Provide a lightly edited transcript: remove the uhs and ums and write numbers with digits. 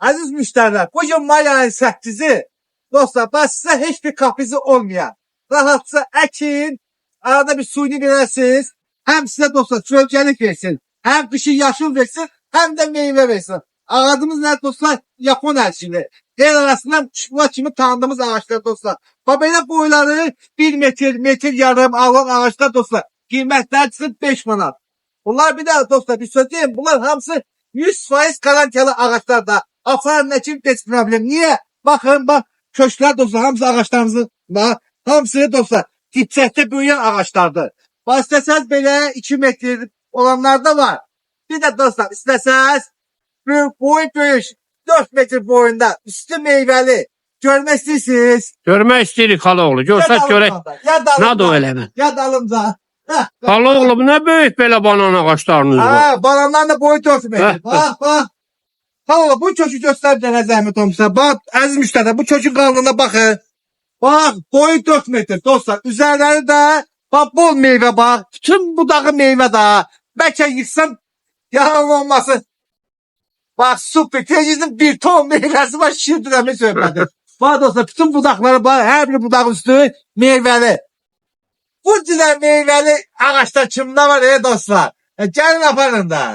Aziz müşteriler, bugün may ayının 8'i. Dostlar, bax sizə heç bir kaprizi olmayan. Rahatça əkin, arada bir suyunu verirsiniz. Hem sizə dostlar çölçəlik versin, hem kışın yaşıl versin, hem de meyve versin. Ağacımız ne dostlar? Yapon elçili. El arasından çubuğa kimi tanıdığımız ağaçlar dostlar. Babayla boyları 1 metr yarım alan ağaçlar dostlar. Qiymətləri 5 manat. Bunlar bir daha dostlar bir söz diyeyim. Bunlar hamısı 100% garantiyalı ağaçlarda. Afarın için hiç problem. Niye? Bakın bak köşkler dostlar hamısı ağaçlarımızın. Bak hamısı dostlar dipçəkdə büyüyen ağaçlardır. Bak isteseniz böyle 2 metre olanlar da var. Bir de dostlar isteseniz boy böyük 4 metre boyunda üstü meyveli. Görmək istəyirsiniz? Görmək istəyirik Xaloğlu. Görsək görək. Nədir o eləmə? Ya dalımca. Xaloğlu, bu nə böyük belə banan ağaçlarınız var? Ha, bananların da boyu 4 metre. Bak bak. Xaloğlu bu kökü göstər bir dənə zəhmət olmuşsa. Bak əziz müştərilər bu kökün qalınlığına bakın. Bak boyu 4 metre dostlar. Üzerleri de bak bol meyve bak. Bütün budağı meyve daha. Bəlkə yıksam yalan olmasın. Bak süper. Tecizin bir ton meyvesi var. Şirdirəmi söhbədir. Bak dostlar bütün budakları bak. Her bir budağın üstü meyveli. Bu cüzden meyveli ağaçta kimdə var dostlar? Gelin aparın da.